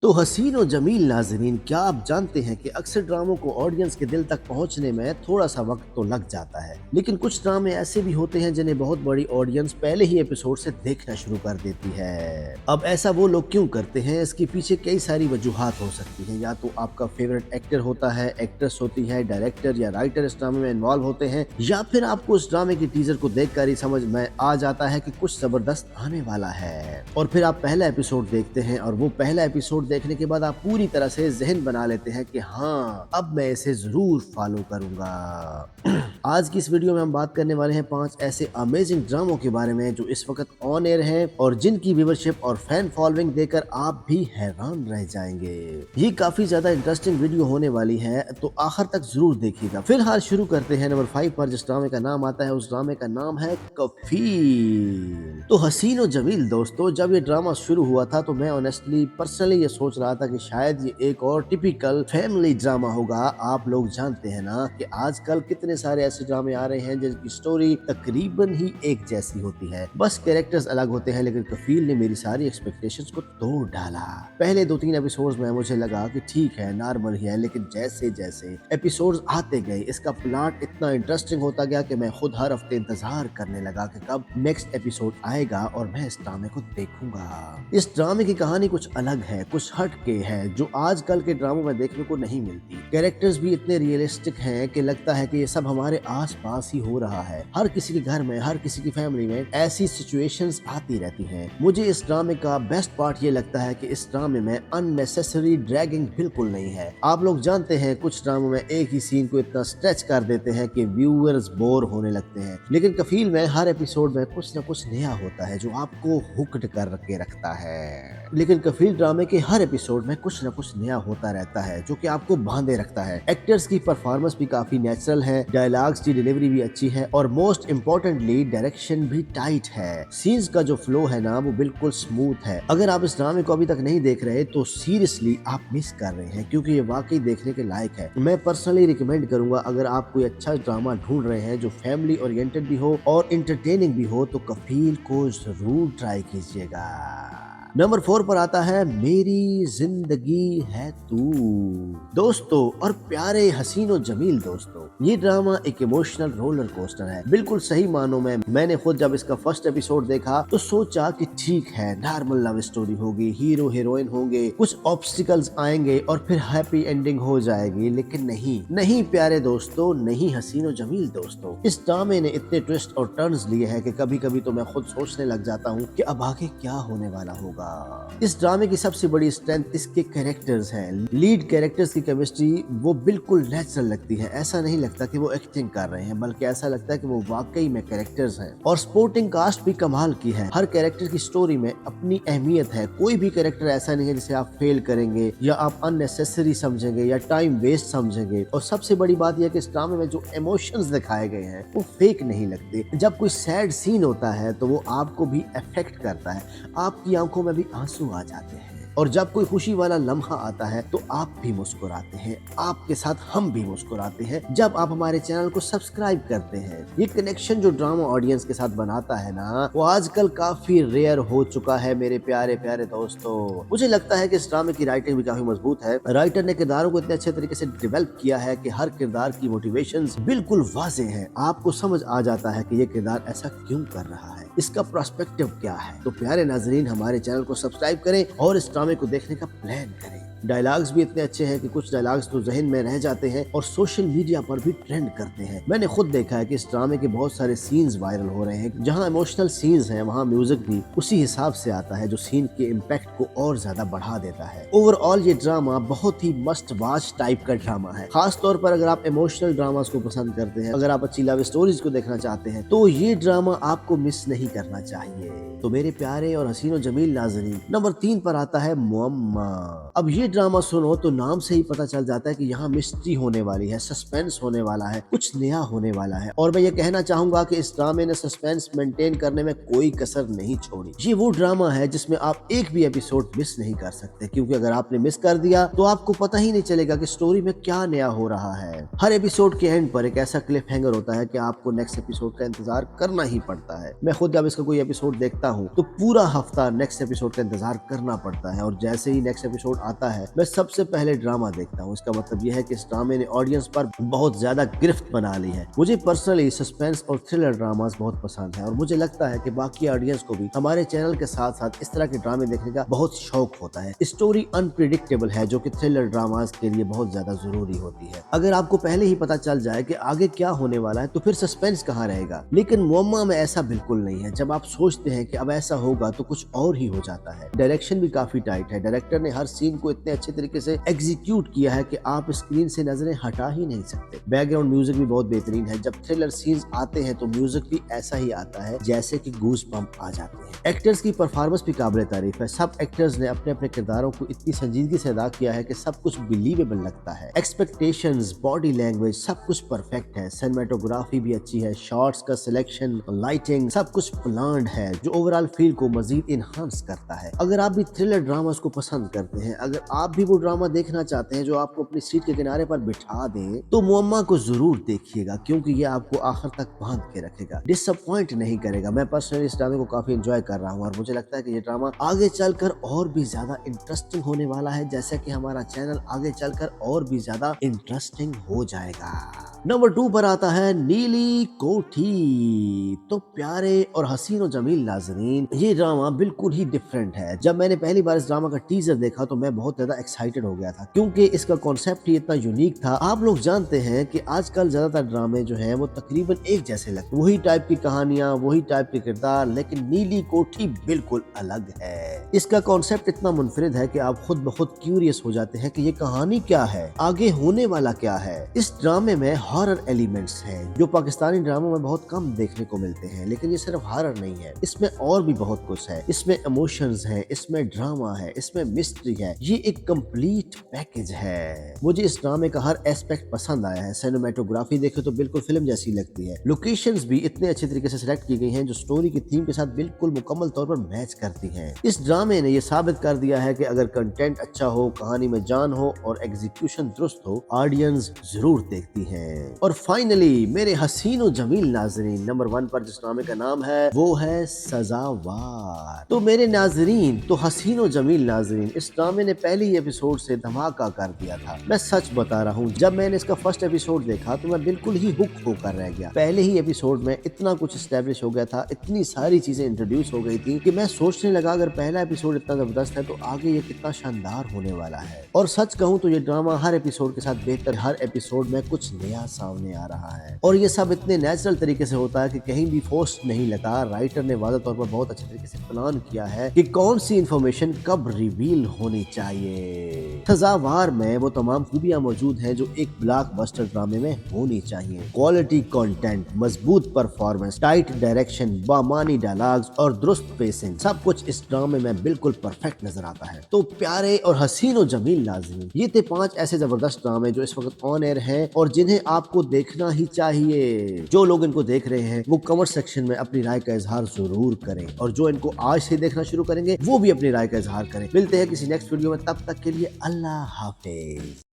तो हसीन और जमील नाज़रीन, क्या आप जानते हैं कि अक्सर ड्रामों को ऑडियंस के दिल तक पहुंचने में थोड़ा सा वक्त तो लग जाता है, लेकिन कुछ ड्रामे ऐसे भी होते हैं जिन्हें बहुत बड़ी ऑडियंस पहले ही एपिसोड से देखना शुरू कर देती है। अब ऐसा वो लोग क्यों करते हैं, इसके पीछे कई सारी वजूहात हो सकती हैं। या तो आपका फेवरेट एक्टर होता है, एक्ट्रेस होती है, डायरेक्टर या राइटर इस ड्रामे में इन्वॉल्व होते हैं, या फिर आपको उस ड्रामे की टीजर को देखकर ही समझ में आ जाता है कि कुछ जबरदस्त आने वाला है, और फिर आप पहला एपिसोड देखते हैं और वो पहला एपिसोड देखने के बाद आप पूरी तरह से जहन बना लेते हैं कि हाँ, अब मैं इसे जरूर फॉलो करूंगा। आज की इस वीडियो में हम बात करने वाले हैं 5 ऐसे अमेजिंग ड्रामों के बारे में जो इस वक्त ऑन एयर हैं और जिनकी व्यूवरशिप और फैन फॉलोइंग देखकर आप भी हैरान रह जाएंगे। ये काफी ज्यादा इंटरेस्टिंग वीडियो होने वाली है, तो आखिर तक जरूर देखिएगा। फिलहाल शुरू करते हैं नंबर 5 पर। जिस ड्रामे का नाम आता है उस ड्रामे का नाम है कफील। तो हसीन और जमील दोस्तों, जब ये ड्रामा शुरू हुआ था तो मैं ऑनेस्टली पर्सनली ये सोच रहा था कि शायद ये एक और टिपिकल फैमिली ड्रामा होगा। आप लोग जानते हैं ना कि आजकल कितने सारे ऐसे ड्रामे आ रहे हैं जिनकी स्टोरी तकरीबन ही एक जैसी होती है, बस कैरेक्टर्स अलग होते हैं। लेकिन कफील ने मेरी सारी एक्सपेक्टेशंस को तोड़ डाला। पहले 2-3 एपिसोड्स में मुझे लगा कि ठीक है, नॉर्मल ही है, लेकिन जैसे जैसे एपिसोड्स आते गए इसका प्लॉट इतना इंटरेस्टिंग होता गया कि मैं खुद हर हफ्ते इंतजार करने लगा कि कब नेक्स्ट एपिसोड आएगा और मैं इस ड्रामे को देखूंगा। इस ड्रामे की कहानी कुछ अलग है, कुछ हट के है, जो आजकल के ड्रामों में देखने को नहीं मिलती। कैरेक्टर्स भी इतने रियलिस्टिक हैं कि लगता है कि ये सब हमारे आसपास ही हो रहा है। हर किसी के घर में, हर किसी की फैमिली में ऐसी सिचुएशंस आती रहती हैं। मुझे इस ड्रामे का बेस्ट पार्ट ये लगता है कि इस ड्रामे में अननेसेसरी ड्रैगिंग बिल्कुल नहीं है। आप लोग जानते हैं कुछ ड्रामों में एक ही सीन को इतना स्ट्रेच कर देते हैं कि व्यूअर्स बोर होने लगते हैं, लेकिन कफील में हर एपिसोड में कुछ न कुछ नया होता है जो आपको हुक्ड कर के रखता है। लेकिन कफील ड्रामे के हर एपिसोड में कुछ न कुछ नया होता रहता है जो कि आपको बांधे रखता है। एक्टर्स की परफॉर्मेंस भी काफी नेचुरल है, डायलॉग्स की डिलीवरी भी अच्छी है और मोस्ट इम्पोर्टेंटली डायरेक्शन भी टाइट है। सीन्स का जो फ्लो है ना वो बिल्कुल स्मूथ है। अगर आप इस ड्रामे को अभी तक नहीं देख रहे तो सीरियसली आप मिस कर रहे हैं, क्योंकि ये वाकई देखने के लायक है। मैं पर्सनली रिकमेंड करूंगा, अगर आप कोई अच्छा ड्रामा ढूंढ रहे हैं जो फैमिली ओरिएंटेड भी हो और इंटरटेनिंग भी हो, तो कफील को जरूर ट्राई कीजिएगा। नंबर 4 पर आता है मेरी जिंदगी है तू। दोस्तों और प्यारे हसीन और जमील दोस्तों, ये ड्रामा एक इमोशनल रोलर कोस्टर है, बिल्कुल सही मानों में। मैंने खुद जब इसका फर्स्ट एपिसोड देखा तो सोचा कि ठीक है, नॉर्मल लव स्टोरी होगी, हीरो हीरोइन होंगे, कुछ ऑब्स्टिकल्स आएंगे और फिर हैप्पी एंडिंग हो जाएगी। लेकिन नहीं प्यारे दोस्तों, नहीं हसीन और जमील दोस्तों, इस ड्रामे ने इतने ट्विस्ट और टर्न्स लिए हैं कि कभी कभी तो मैं खुद सोचने लग जाता हूँ कि अब आगे क्या होने वाला होगा। इस ड्रामे की सबसे बड़ी स्ट्रेंथ इसके कैरेक्टर्स हैं। लीड कैरेक्टर्स की केमिस्ट्री वो बिल्कुल नेचुरल लगती है। ऐसा नहीं लगता कि वो एक्टिंग कर रहे हैं, बल्कि ऐसा लगता है कि वो वाकई में कैरेक्टर्स हैं। और सपोर्टिंग कास्ट भी कमाल की है। हर कैरेक्टर की स्टोरी में अपनी अहमियत है। कोई भी कैरेक्टर ऐसा नहीं है जिसे आप फेल करेंगे या आप अननेसेसरी समझेंगे या टाइम वेस्ट समझेंगे। और सबसे बड़ी बात यह कि इस ड्रामे में जो इमोशंस दिखाए गए हैं वो फेक नहीं लगते। जब कोई सैड सीन होता है तो वो आपको भी अफेक्ट करता है, आपकी आंखों में भी आंसू आ जाते हैं। और जब कोई खुशी वाला लम्हा आता है तो आप भी मुस्कुराते हैं, आपके साथ हम भी मुस्कुराते हैं जब आप हमारे चैनल को सब्सक्राइब करते हैं। ये कनेक्शन जो ड्रामा ऑडियंस के साथ बनाता है ना, वो आजकल काफी रेयर हो चुका है मेरे प्यारे प्यारे दोस्तों। मुझे लगता है कि इस ड्रामे की राइटिंग भी काफी मजबूत है। राइटर ने किरदारों को इतने अच्छे तरीके से डेवलप किया है कि हर किरदार की मोटिवेशंस बिल्कुल वाज़े हैं। आपको समझ आ जाता है कि ये किरदार ऐसा क्यों कर रहा है, इसका पर्सपेक्टिव क्या है। तो प्यारे नाजरीन, हमारे चैनल को सब्सक्राइब करें और इस ड्रामे को देखने का प्लान करें। डायलॉग्स भी इतने अच्छे हैं कि कुछ डायलॉग्स तो जहन में रह जाते हैं और सोशल मीडिया पर भी ट्रेंड करते हैं। मैंने खुद देखा है कि इस ड्रामे के बहुत सारे सीन्स वायरल हो रहे हैं। जहां इमोशनल सीन्स हैं वहां म्यूजिक भी उसी हिसाब से आता है जो सीन के इम्पैक्ट को और ज्यादा बढ़ा देता है। ओवरऑल ये ड्रामा बहुत ही मस्ट वॉच टाइप का ड्रामा है। खास तौर पर अगर आप इमोशनल ड्रामास को पसंद करते हैं, अगर आप अच्छी लव स्टोरीज को देखना चाहते हैं, तो ये ड्रामा आपको मिस नहीं करना चाहिए। तो मेरे प्यारे और हसीन और जमील नाज़रीन, नंबर 3 पर आता है मुअम्मा। अब ये ड्रामा सुनो तो नाम से ही पता चल जाता है कि यहाँ मिस्ट्री होने वाली है, सस्पेंस होने वाला है, कुछ नया होने वाला है। और मैं ये कहना चाहूंगा कि इस ड्रामे ने सस्पेंस मेंटेन करने में कोई कसर नहीं छोड़ी। ये वो ड्रामा है जिसमें आप एक भी एपिसोड मिस नहीं कर सकते, क्योंकि अगर आपने मिस कर दिया तो आपको पता ही नहीं चलेगा कि स्टोरी में क्या नया हो रहा है। हर एपिसोड के एंड पर एक ऐसा क्लिफ हैंगर होता है कि आपको नेक्स्ट एपिसोड का इंतजार करना ही पड़ता है। मैं खुद जब इसका कोई एपिसोड देखता हूँ तो पूरा हफ्ता नेक्स्ट एपिसोड का इंतजार करना पड़ता है, और जैसे ही नेक्स्ट एपिसोड आता है मैं सबसे पहले ड्रामा देखता हूँ। इसका मतलब यह है कि इस ड्रामे ने ऑडियंस पर बहुत ज्यादा गिरफ्त बना ली है। मुझे पर्सनली सस्पेंस और थ्रिलर ड्रामास बहुत पसंद है, और मुझे लगता है कि बाकी ऑडियंस को भी हमारे चैनल के साथ साथ इस तरह के ड्रामे देखने का बहुत शौक होता है। स्टोरी अनप्रिडिक्टेबल है, जो कि थ्रिलर ड्रामास के लिए बहुत ज्यादा जरूरी होती है। अगर आपको पहले ही पता चल जाए कि आगे क्या होने वाला है तो फिर सस्पेंस कहाँ रहेगा। लेकिन मुअम्मा में ऐसा बिल्कुल नहीं है। जब आप सोचते हैं कि अब ऐसा होगा तो कुछ और ही हो जाता है। डायरेक्शन भी काफी टाइट है। डायरेक्टर ने हर सीन को इतने अच्छे तरीके से एग्जीक्यूट किया है कि आप स्क्रीन से नजरें हटा ही नहीं सकते। बैकग्राउंड म्यूजिक भी बहुत बेहतरीन है। जब थ्रिलर सीन्स आते हैं तो म्यूजिक भी ऐसा ही आता है जैसे कि गूज बम्प आ जाते हैं। एक्टर्स की परफॉर्मेंस भी काबिल तारीफ है। सब एक्टर्स ने अपने अपने किरदारों को इतनी संजीदगी से अदा किया है कि सब कुछ बिलीवेबल लगता है। एक्सपेक्टेशंस, बॉडी लैंग्वेज, सब कुछ परफेक्ट है। सिनेमेटोग्राफी भी अच्छी है। शॉट्स का सिलेक्शन, लाइटिंग, सब कुछ प्लान्ड है, जो ओवरऑल फील को मजीद इनहांस करता है। अगर आप भी थ्रिलर ड्रामास को पसंद करते हैं, अगर आप भी वो ड्रामा देखना चाहते हैं जो आपको अपनी सीट के किनारे पर बिठा दे, तो मुअम्मा को जरूर देखिएगा, क्योंकि ये आपको आखिर तक बांध के रखेगा, डिसअपॉइंट नहीं करेगा। मैं पर्सनली इस ड्रामे को काफी एंजॉय कर रहा हूँ, और मुझे लगता है कि ये ड्रामा आगे चलकर और भी ज्यादा इंटरेस्टिंग होने वाला है, जैसे कि हमारा चैनल आगे चलकर और भी ज्यादा इंटरेस्टिंग हो जाएगा। नंबर 2 पर आता है नीली कोठी। तो प्यारे और हसीन और जमील नाज़रीन, ये ड्रामा बिल्कुल ही डिफरेंट है। जब मैंने पहली बार इस ड्रामा का टीजर देखा तो मैं बहुत ज्यादा एक्साइटेड हो गया था, क्योंकि इसका कॉन्सेप्ट ही इतना यूनिक था। आप लोग जानते हैं कि आजकल ज्यादातर ड्रामे जो हैं वो तकरीबन एक जैसे लगते हैं, वही टाइप की कहानियां, वही टाइप के किरदार, लेकिन नीली कोठी बिल्कुल अलग है। इसका कॉन्सेप्ट इतना मुनफरिद है कि आप खुद ब खुद क्यूरियस हो जाते हैं कि ये कहानी क्या है, आगे होने वाला क्या है। इस ड्रामे में हॉरर एलिमेंट्स हैं, जो पाकिस्तानी ड्रामों में बहुत कम देखने को मिलते हैं। लेकिन ये सिर्फ हॉरर नहीं है, इसमें और भी बहुत कुछ है। इसमें इमोशंस हैं, इसमें ड्रामा है, इसमें मिस्ट्री है। ये एक कंप्लीट पैकेज है। मुझे इस ड्रामे का हर एस्पेक्ट पसंद आया है। सिनेमेटोग्राफी देखे तो बिल्कुल फिल्म जैसी लगती है। लोकेशंस भी इतने अच्छे तरीके से सिलेक्ट की गई हैं, जो स्टोरी की थीम के साथ बिल्कुल मुकम्मल तौर पर मैच करती हैं। इस ड्रामे ने यह साबित कर दिया है कि अगर कंटेंट अच्छा हो, कहानी में जान हो और एग्जीक्यूशन दुरुस्त हो, ऑडियंस जरूर देखती है। और फाइनली मेरे हसीन और जमील नाजरीन, नंबर 1 पर जिस ड्रामे का नाम है वो है सजावार। तो मेरे नाजरीन, तो हसीन और जमील नाजरीन, इस ड्रामे ने पहले ही एपिसोड से धमाका कर दिया था। मैं सच बता रहा हूँ, जब मैंने इसका फर्स्ट एपिसोड देखा तो मैं बिल्कुल ही हुक होकर रह गया। पहले ही एपिसोड में इतना कुछ एस्टेब्लिश हो गया था, इतनी सारी चीजें इंट्रोड्यूस हो गई थी कि मैं सोचने लगा अगर पहला एपिसोड इतना जबरदस्त है तो आगे ये कितना शानदार होने वाला है। और सच कहूँ तो ये ड्रामा हर एपिसोड के साथ बेहतर, हर एपिसोड में कुछ नया सामने आ रहा है, और ये सब इतने नेचुरल तरीके से होता है कि कहीं भी फोर्स नहीं लगा। राइटर ने वाज़ेह तौर पर बहुत अच्छे तरीके से प्लान किया है कि कौन सी इंफॉर्मेशन कब रिवील होनी चाहिए। सजावार में वो तमाम खूबियां मौजूद हैं जो एक ब्लॉकबस्टर ड्रामे में होनी चाहिए। क्वालिटी कंटेंट, मजबूत परफॉर्मेंस, टाइट डायरेक्शन, बामानी डायलॉग्स और दुरुस्त पेसिंग, सब कुछ इस ड्रामे में बिल्कुल परफेक्ट नजर आता है। तो प्यारे और हसीन और जमील नाज़रीन, ये थे 5 ऐसे जबरदस्त ड्रामे जो इस वक्त ऑन एयर हैं और जिन्हें आपको देखना ही चाहिए। जो लोग इनको देख रहे हैं वो कमेंट सेक्शन में अपनी राय का इजहार जरूर करें, और जो इनको आज से देखना शुरू करेंगे वो भी अपनी राय का इजहार करें। मिलते हैं किसी नेक्स्ट वीडियो में, तब तक के लिए अल्लाह हाफिज।